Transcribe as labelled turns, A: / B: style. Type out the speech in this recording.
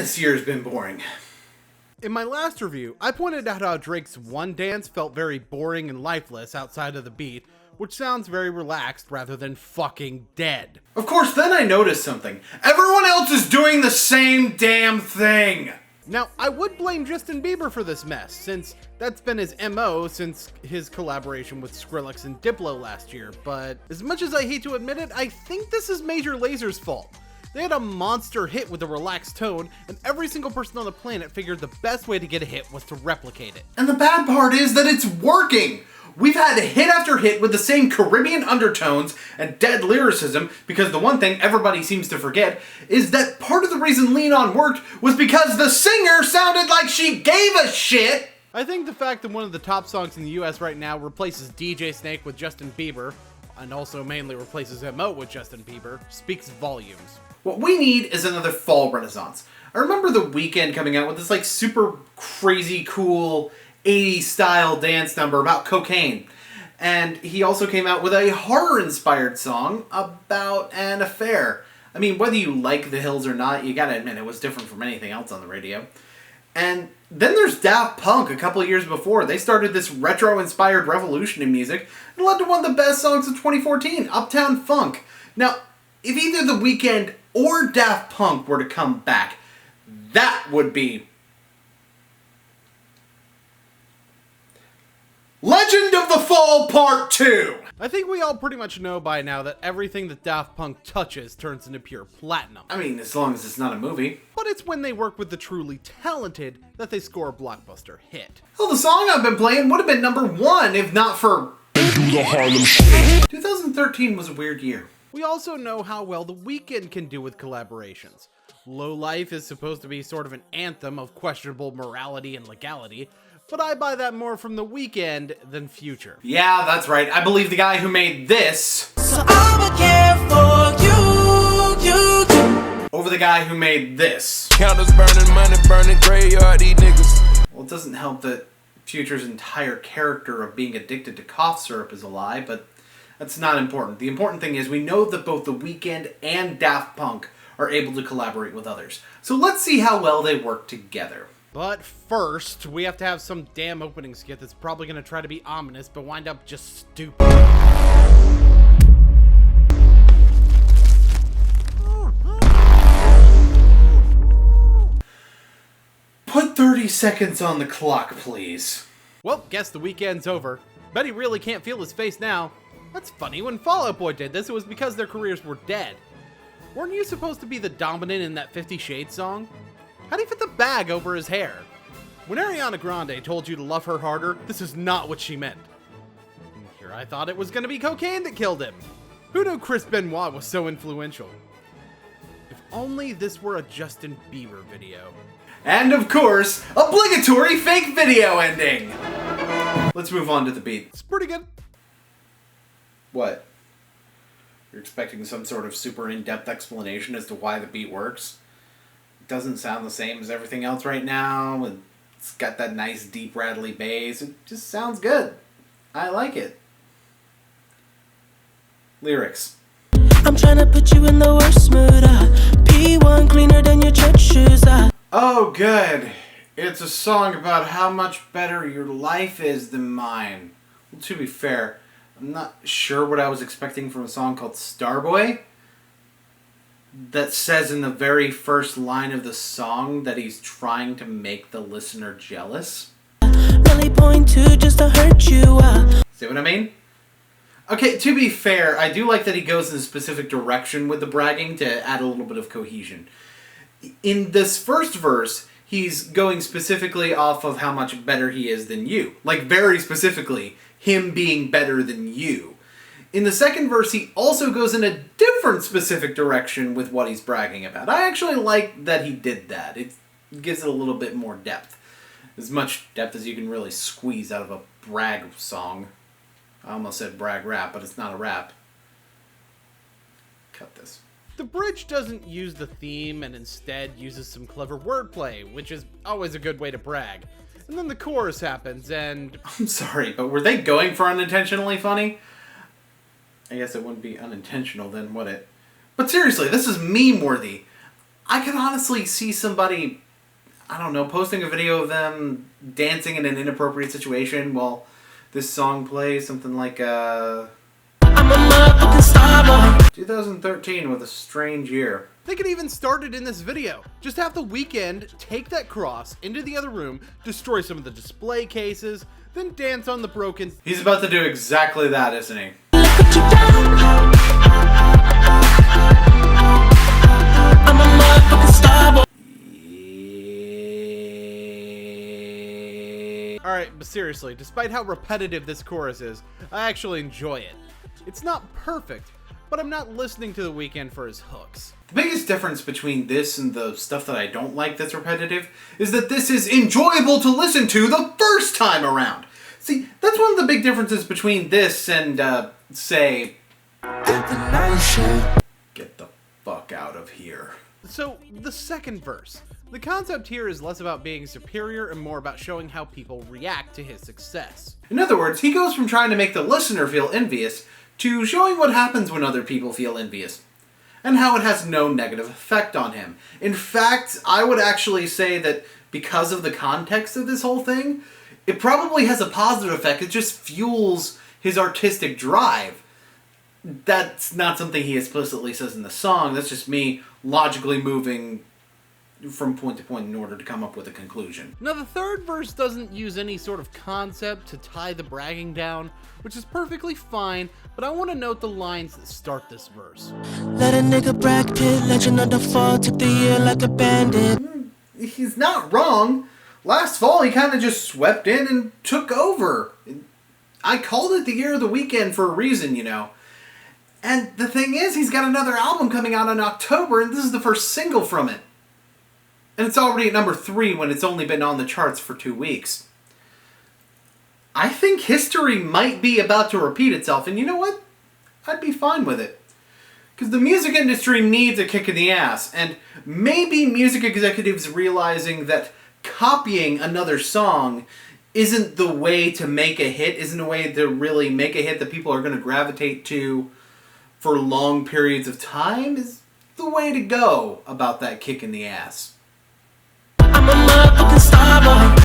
A: this year's been boring.
B: In my last review, I pointed out how Drake's one dance felt very boring and lifeless outside of the beat, which sounds very relaxed rather than fucking dead.
A: Of course, then I noticed something. Everyone else is doing the same damn thing!
B: Now, I would blame Justin Bieber for this mess, since that's been his MO since his collaboration with Skrillex and Diplo last year, but as much as I hate to admit it, I think this is Major Laser's fault. They had a monster hit with a relaxed tone, and every single person on the planet figured the best way to get a hit was to replicate it.
A: And the bad part is that it's working! We've had hit after hit with the same Caribbean undertones and dead lyricism, because the one thing everybody seems to forget is that part of the reason Lean On worked was because the singer sounded like she gave a shit!
B: I think the fact that one of the top songs in the US right now replaces DJ Snake with Justin Bieber, and also mainly replaces MO with Justin Bieber, speaks volumes.
A: What we need is another fall renaissance. I remember the Weeknd coming out with this like super crazy cool 80s style dance number about cocaine. And he also came out with a horror-inspired song about an affair. I mean, whether you like The Hills or not, you gotta admit it was different from anything else on the radio. And then there's Daft Punk a couple of years before. They started this retro-inspired revolution in music and led to one of the best songs of 2014, Uptown Funk. Now, if either The Weeknd or Daft Punk were to come back, that would be Legend of the Fall Part 2!
B: I think we all pretty much know by now that everything that Daft Punk touches turns into pure platinum.
A: I mean, as long as it's not a movie.
B: But it's when they work with the truly talented that they score a blockbuster hit.
A: Well, the song I've been playing would have been #1 if not for the Harlem Shake. 2013 was a weird year.
B: We also know how well The Weeknd can do with collaborations. Low Life is supposed to be sort of an anthem of questionable morality and legality, but I buy that more from The Weeknd than Future.
A: Yeah, that's right. I believe the guy who made this
C: So I'ma care for you.
A: over the guy who made this.
D: Counters burning, money burning, graveyard, these niggas.
A: Well, it doesn't help that Future's entire character of being addicted to cough syrup is a lie, but that's not important. The important thing is we know that both The Weeknd and Daft Punk are able to collaborate with others. So let's see how well they work together.
B: But first, we have to have some damn opening skit that's probably going to try to be ominous, but wind up just stupid.
A: Put 30 seconds on the clock, please.
B: Well, guess the weekend's over. Bet he really can't feel his face now. That's funny, when Fall Out Boy did this, it was because their careers were dead. Weren't you supposed to be the dominant in that 50 Shades song? How'd he fit the bag over his hair? When Ariana Grande told you to love her harder, this is not what she meant. And here I thought it was gonna be cocaine that killed him. Who knew Chris Benoit was so influential? If only this were a Justin Bieber video.
A: And of course, obligatory fake video ending! Let's move on to the beat.
B: It's pretty good.
A: What? You're expecting some sort of super in-depth explanation as to why the beat works? It doesn't sound the same as everything else right now, and it's got that nice deep rattly bass. It just sounds good. I like it. Lyrics.
C: I'm trying to put you in the worst mood. P1 cleaner than your church shoes.
A: Oh, good. It's a song about how much better your life is than mine. Well, to be fair, I'm not sure what I was expecting from a song called Starboy that says in the very first line of the song that he's trying to make the listener jealous.
C: Really point to just to hurt you.
A: See what I mean? Okay, to be fair, I do like that he goes in a specific direction with the bragging to add a little bit of cohesion. In this first verse, he's going specifically off of how much better he is than you. Like, very specifically, him being better than you. In the second verse, he also goes in a different specific direction with what he's bragging about. I actually like that he did that. It gives it a little bit more depth. As much depth as you can really squeeze out of a brag song. I almost said brag rap, but it's not a rap. Cut this.
B: The bridge doesn't use the theme and instead uses some clever wordplay, which is always a good way to brag. And then the chorus happens and...
A: I'm sorry, but were they going for unintentionally funny? I guess it wouldn't be unintentional then, would it? But seriously, this is meme-worthy. I could honestly see somebody, I don't know, posting a video of them dancing in an inappropriate situation while this song plays, something like
C: I'm a motherfucking Starboy.
A: 2013 with a strange year.
B: They could even start it in this video. Just have the Weeknd take that cross into the other room, destroy some of the display cases, then dance on the broken...
A: He's about to do exactly that, isn't he?
C: Look what you done. I'm a motherfucking Starboy.
B: Alright, but seriously, despite how repetitive this chorus is, I actually enjoy it. It's not perfect, but I'm not listening to the Weeknd for his hooks.
A: The biggest difference between this and the stuff that I don't like that's repetitive is that this is enjoyable to listen to the first time around. See, that's one of the big differences between this and, say... Get the fuck out of here.
B: So, the second verse. The concept here is less about being superior and more about showing how people react to his success.
A: In other words, he goes from trying to make the listener feel envious to showing what happens when other people feel envious, and how it has no negative effect on him. In fact, I would actually say that because of the context of this whole thing, it probably has a positive effect. It just fuels his artistic drive. That's not something he explicitly says in the song. That's just me logically moving from point to point in order to come up with a conclusion.
B: Now, the third verse doesn't use any sort of concept to tie the bragging down, which is perfectly fine, but I want to note the lines that start this verse.
C: Let a nigga Brad Pitt, legend of the fall, took the year like a bandit.
A: He's not wrong. Last fall, he kind of just swept in and took over. I called it the year of the Weeknd for a reason, you know. And the thing is, he's got another album coming out in October, and this is the first single from it. And it's already at number 3 when it's only been on the charts for 2 weeks. I think history might be about to repeat itself, and you know what? I'd be fine with it. Because the music industry needs a kick in the ass, and maybe music executives realizing that copying another song isn't the way to make a hit, isn't a way to really make a hit that people are going to gravitate to for long periods of time, is the way to go about that kick in the ass.